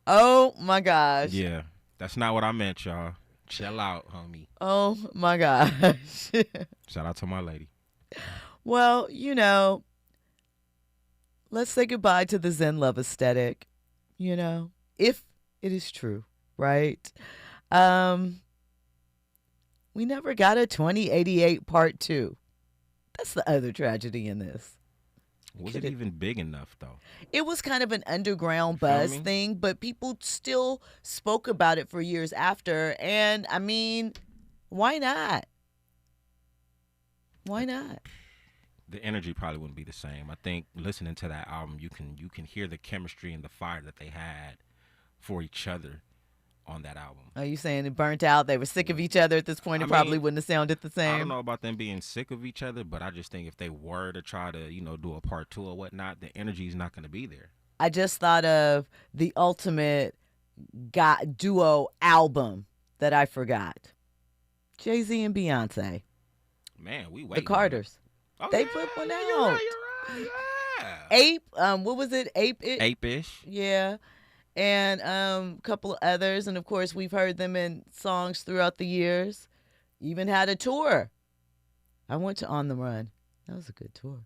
Oh, my gosh. Yeah, that's not what I meant, y'all. Chill out, homie. Oh, my gosh. Shout out to my lady. Well, let's say goodbye to the Zen love aesthetic, if it is true, right? We never got a 2088 part 2. That's the other tragedy in this. Was it even big enough, though? It was kind of an underground buzz thing, but people still spoke about it for years after. And, I mean, why not? Why not? The energy probably wouldn't be the same. I think listening to that album, you can hear the chemistry and the fire that they had for each other on that album. Are you saying it burnt out? They were sick of each other at this point. It probably wouldn't have sounded the same. I don't know about them being sick of each other, but I just think if they were to try to, do a part 2 or whatnot, the energy is not going to be there. I just thought of the ultimate duo album that I forgot. Jay-Z and Beyonce. Man, we wait. The Carters. Oh, they yeah, put one out. You're right. Yeah. Ape. What was it? Ape-ish. Yeah. And a couple of others. And, of course, we've heard them in songs throughout the years. Even had a tour. I went to On the Run. That was a good tour.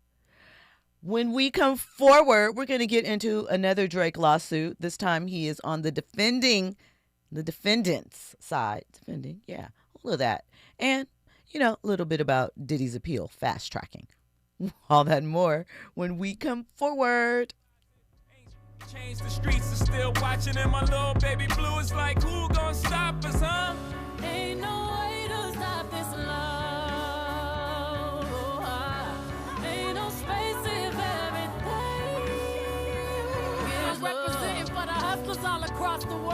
When we come forward, we're going to get into another Drake lawsuit. This time he is on the defendant's side. Defending, yeah, all of that. And, a little bit about Diddy's appeal, fast tracking. All that and more when we come forward. Change the streets are still watching, and my little baby blue is like, who gonna stop us, huh? Ain't no way to stop this love. Ain't no space if everything is representing for the hustlers all across the world.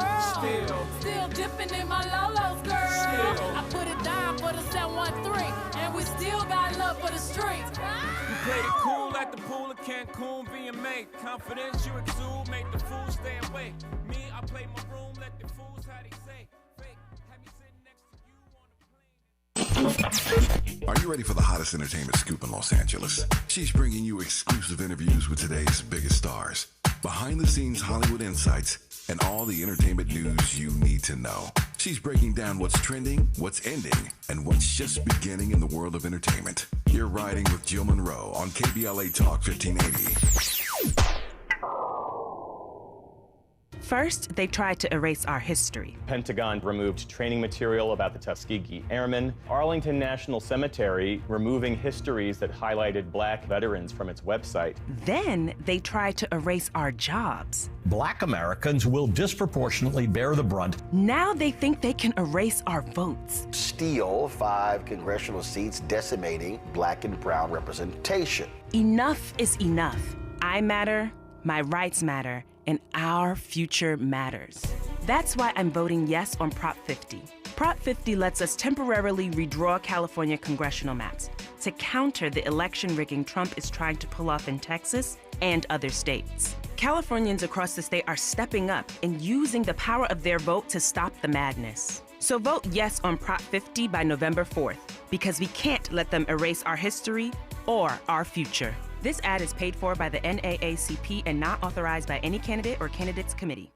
Still dipping in my Lolos, girl. I put it down for the 713, and we still got love for the streets. You play it cool at the pool of Cancun, VMA. Confidence you exude, make the fools stay away. Me, I play my room, let the fools how they say. Fake, have me sitting next to you on the plane. Are you ready for the hottest entertainment scoop in Los Angeles? She's bringing you exclusive interviews with today's biggest stars, behind-the-scenes Hollywood insights, and all the entertainment news you need to know. She's breaking down what's trending, what's ending, and what's just beginning in the world of entertainment. You're riding with Jill Munroe on KBLA Talk 1580. First, they tried to erase our history. Pentagon removed training material about the Tuskegee Airmen. Arlington National Cemetery removing histories that highlighted black veterans from its website. Then they tried to erase our jobs. Black Americans will disproportionately bear the brunt. Now they think they can erase our votes. Steal 5 congressional seats, decimating black and brown representation. Enough is enough. I matter, my rights matter, and our future matters. That's why I'm voting yes on Prop 50. Prop 50 lets us temporarily redraw California congressional maps to counter the election rigging Trump is trying to pull off in Texas and other states. Californians across the state are stepping up and using the power of their vote to stop the madness. So vote yes on Prop 50 by November 4th, because we can't let them erase our history or our future. This ad is paid for by the NAACP and not authorized by any candidate or candidates committee.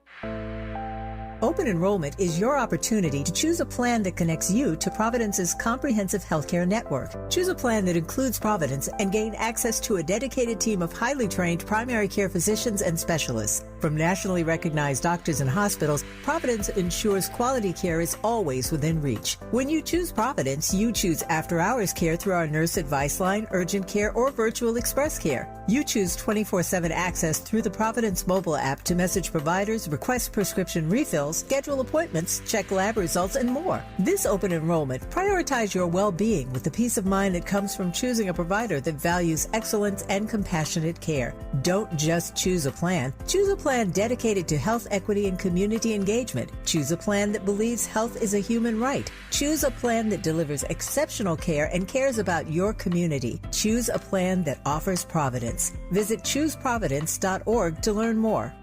Open enrollment is your opportunity to choose a plan that connects you to Providence's comprehensive healthcare network. Choose a plan that includes Providence and gain access to a dedicated team of highly trained primary care physicians and specialists. From nationally recognized doctors and hospitals, Providence ensures quality care is always within reach. When you choose Providence, you choose after-hours care through our nurse advice line, urgent care, or virtual express care. You choose 24/7 access through the Providence mobile app to message providers, request prescription refills, schedule appointments, check lab results, and more. This open enrollment, prioritize your well-being with the peace of mind that comes from choosing a provider that values excellence and compassionate care. Don't just choose a plan. Choose a plan dedicated to health equity and community engagement. Choose a plan that believes health is a human right. Choose a plan that delivers exceptional care and cares about your community. Choose a plan that offers Providence. Visit chooseprovidence.org to learn more.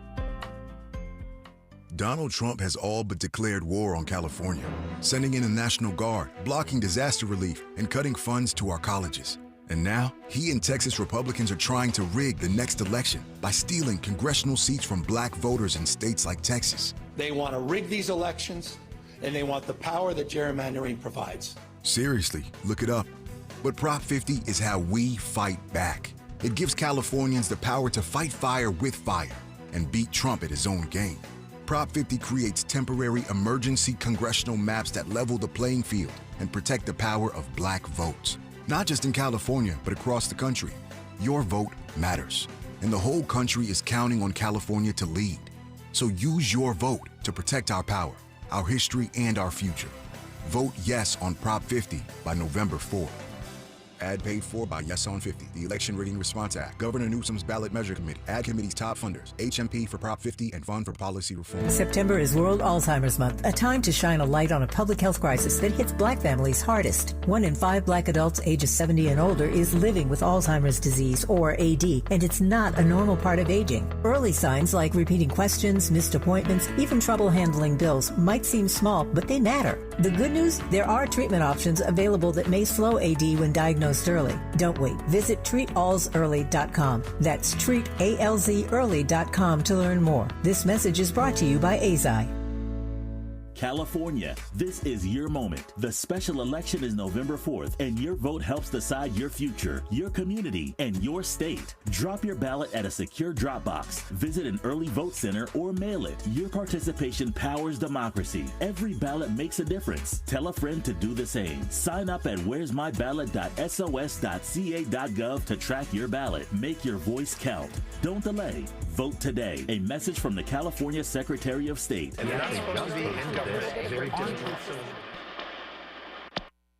Donald Trump has all but declared war on California, sending in a National Guard, blocking disaster relief, and cutting funds to our colleges. And now, he and Texas Republicans are trying to rig the next election by stealing congressional seats from black voters in states like Texas. They want to rig these elections, and they want the power that gerrymandering provides. Seriously, look it up. But Prop 50 is how we fight back. It gives Californians the power to fight fire with fire and beat Trump at his own game. Prop 50 creates temporary emergency congressional maps that level the playing field and protect the power of black votes. Not just in California, but across the country. Your vote matters, and the whole country is counting on California to lead. So use your vote to protect our power, our history, and our future. Vote yes on Prop 50 by November 4th. Ad paid for by Yes on 50, the Election Rigging Response Act, Governor Newsom's Ballot Measure Committee, Ad Committee's top funders, HMP for Prop 50, and Fund for Policy Reform. September is World Alzheimer's Month, a time to shine a light on a public health crisis that hits black families hardest. 1 in 5 black adults ages 70 and older is living with Alzheimer's disease, or AD, and it's not a normal part of aging. Early signs like repeating questions, missed appointments, even trouble handling bills might seem small, but they matter. The good news? There are treatment options available that may slow AD when diagnosed early. Don't wait. Visit treatalzearly.com. That's treatalzearly.com to learn more. This message is brought to you by AZI. California, this is your moment. The special election is November 4th, and your vote helps decide your future, your community, and your state. Drop your ballot at a secure drop box. Visit an early vote center or mail it. Your participation powers democracy. Every ballot makes a difference. Tell a friend to do the same. Sign up at where'smyballot.sos.ca.gov to track your ballot. Make your voice count. Don't delay. Vote today. A message from the California Secretary of State.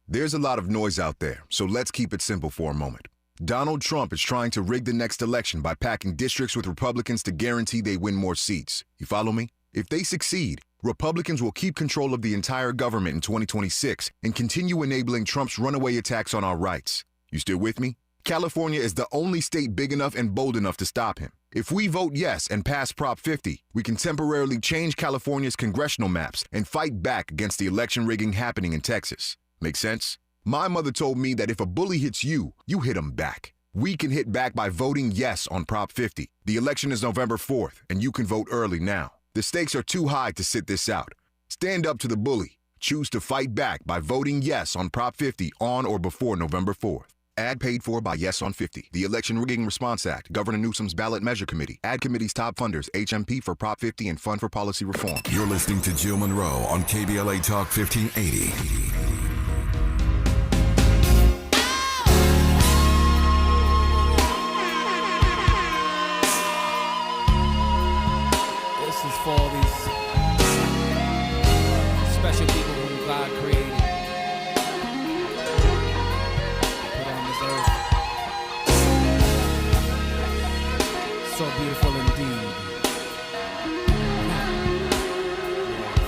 There's a lot of noise out there, so let's keep it simple for a moment. Donald Trump is trying to rig the next election by packing districts with Republicans to guarantee they win more seats. You follow me? If they succeed, Republicans will keep control of the entire government in 2026 and continue enabling Trump's runaway attacks on our rights. You still with me? California is the only state big enough and bold enough to stop him. If we vote yes and pass Prop 50, we can temporarily change California's congressional maps and fight back against the election rigging happening in Texas. Make sense? My mother told me that if a bully hits you, you hit him back. We can hit back by voting yes on Prop 50. The election is November 4th, and you can vote early now. The stakes are too high to sit this out. Stand up to the bully. Choose to fight back by voting yes on Prop 50 on or before November 4th. Ad paid for by Yes on 50. The Election Rigging Response Act, Governor Newsom's Ballot Measure Committee, Ad Committee's top funders, HMP for Prop 50 and Fund for Policy Reform. You're listening to Jill Munroe on KBLA Talk 1580. This is for all these special people whom God created. Put on this earth. So beautiful indeed.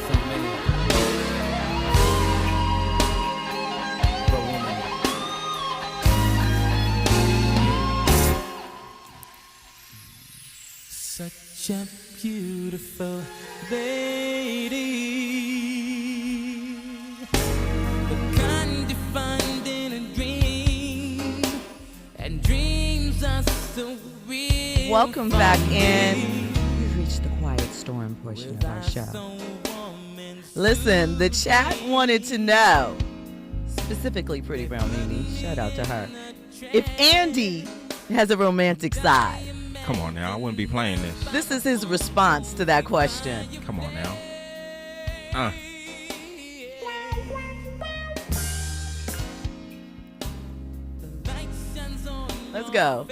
So many. But woman. Such a beautiful lady, the kind you find in a dream, and dreams are so real. Welcome back in. We've reached the quiet storm portion of our show. Listen, the chat wanted to know, specifically Pretty Brown Mimi, shout out to her, if Andy has a romantic side. Come on now, I wouldn't be playing this. This is his response to that question. Come on now. Let's go.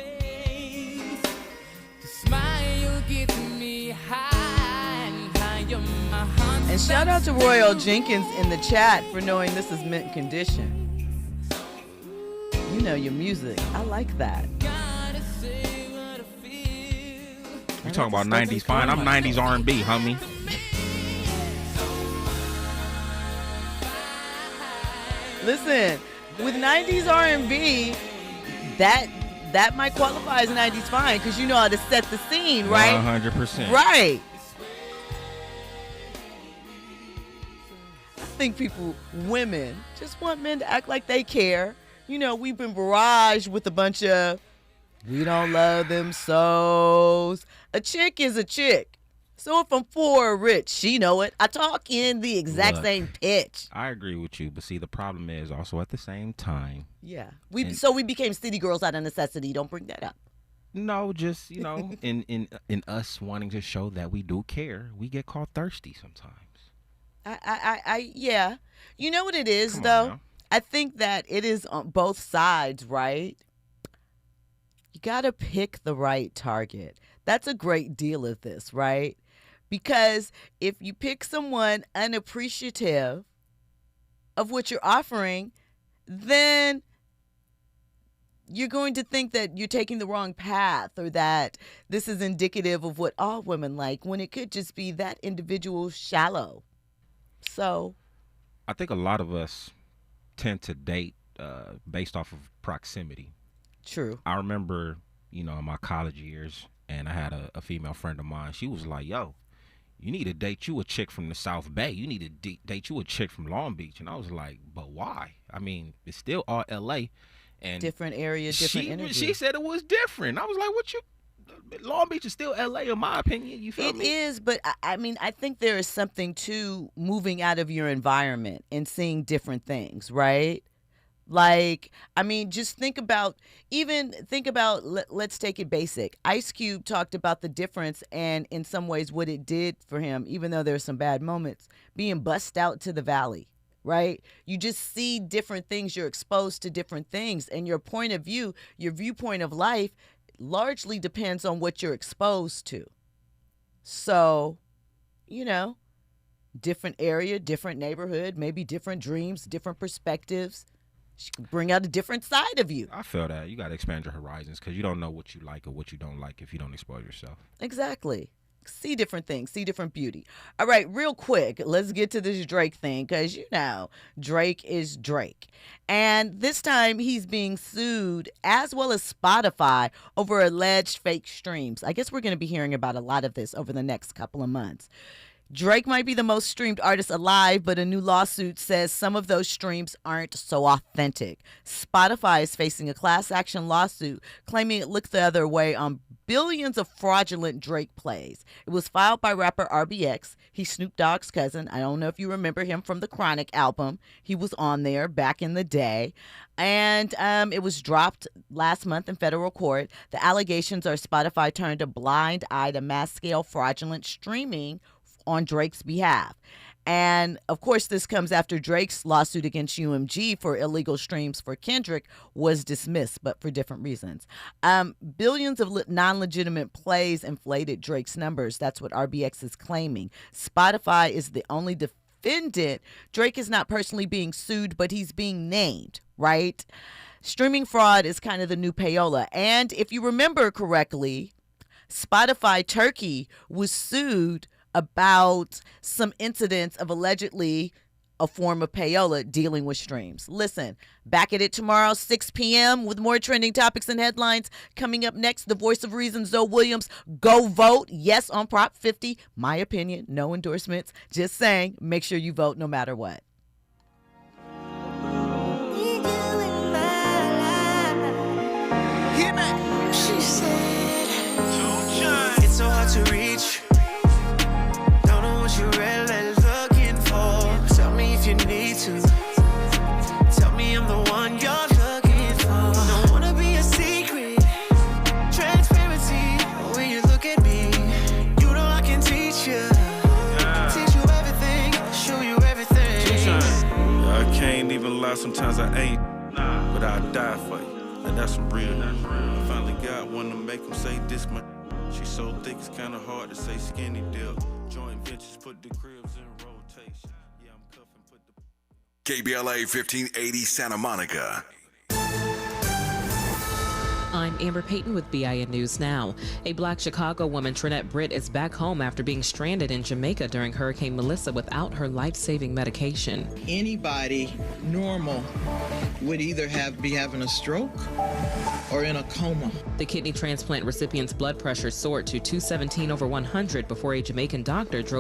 And shout out to Royal Jenkins in the chat for knowing this is mint condition. You know your music. I like that. You talking about 90s fine? I'm 90s R&B, homie. Listen, with 90s R&B, that might qualify as 90s fine because you know how to set the scene, right? 100%. Right. I think women, just want men to act like they care. You know, we've been barraged with a bunch of, we don't love them souls. A chick is a chick. So if I'm poor or rich, she know it. I talk in the exact same pitch. I agree with you, but see, the problem is also at the same time. Yeah. We became city girls out of necessity. Don't bring that up. No, just, you know, in us wanting to show that we do care, we get called thirsty sometimes. Yeah. You know what it is, though? I think that it is on both sides, right? You got to pick the right target. That's a great deal of this, right? Because if you pick someone unappreciative of what you're offering, then you're going to think that you're taking the wrong path or that this is indicative of what all women like, when it could just be that individual shallow. So I think a lot of us tend to date based off of proximity. True. I remember, in my college years, and I had a female friend of mine. She was like, yo, you need to date you a chick from the South Bay. You need to date you a chick from Long Beach. And I was like, but why? I mean, it's still all L.A. and different area, different energy. She said it was different. I was like, Long Beach is still LA in my opinion. You feel me? It is, but I mean, I think there is something to moving out of your environment and seeing different things, right? Like, I mean, just think about, let's take it basic. Ice Cube talked about the difference and in some ways what it did for him, even though there's some bad moments, being bussed out to the valley, right? You just see different things. You're exposed to different things, and your point of view, your viewpoint of life largely depends on what you're exposed to. So, different area, different neighborhood, maybe different dreams, different perspectives. She can bring out a different side of you. I feel that. You got to expand your horizons because you don't know what you like or what you don't like if you don't expose yourself. Exactly. See different things, see different beauty. All right, real quick, let's get to this Drake thing because, Drake is Drake. And this time he's being sued as well as Spotify over alleged fake streams. I guess we're going to be hearing about a lot of this over the next couple of months. Drake might be the most streamed artist alive, but a new lawsuit says some of those streams aren't so authentic. Spotify is facing a class action lawsuit claiming it looked the other way on billions of fraudulent Drake plays. It was filed by rapper RBX. He's Snoop Dogg's cousin. I don't know if you remember him from the Chronic album. He was on there back in the day. And it was dropped last month in federal court. The allegations are Spotify turned a blind eye to mass-scale fraudulent streaming on Drake's behalf. And of course, this comes after Drake's lawsuit against UMG for illegal streams for Kendrick was dismissed, but for different reasons. Billions of non-legitimate plays inflated Drake's numbers. That's what RBX is claiming. Spotify is the only defendant. Drake is not personally being sued, but he's being named, right? Streaming fraud is kind of the new payola. And if you remember correctly, Spotify Turkey was sued about some incidents of allegedly a form of payola dealing with streams. Listen, back at it tomorrow, 6 p.m. with more trending topics and headlines. Coming up next, the voice of reason, Zoe Williams. Go vote. Yes on Prop 50. My opinion, no endorsements. Just saying, make sure you vote no matter what. She said, it's so hard to reach. What you really looking for? Tell me if you need to. Tell me I'm the one you're looking for. Don't wanna be a secret. Transparency. When you look at me, you know I can teach you. Teach you everything. Show you everything. I can't even lie. Sometimes I ain't, but I'll die for you. And that's some real. I finally got one to make them say this. She's so thick, it's kinda hard to say skinny dip. Joint ventures, put the cribs in rotation. Yeah, I'm cuffing, put the KBLA 1580 Santa Monica. I'm Amber Payton with BIN News Now. A Black Chicago woman, Trinette Britt, is back home after being stranded in Jamaica during Hurricane Melissa without her life-saving medication. Anybody normal would either be having a stroke or in a coma. The kidney transplant recipient's blood pressure soared to 217/100 before a Jamaican doctor drove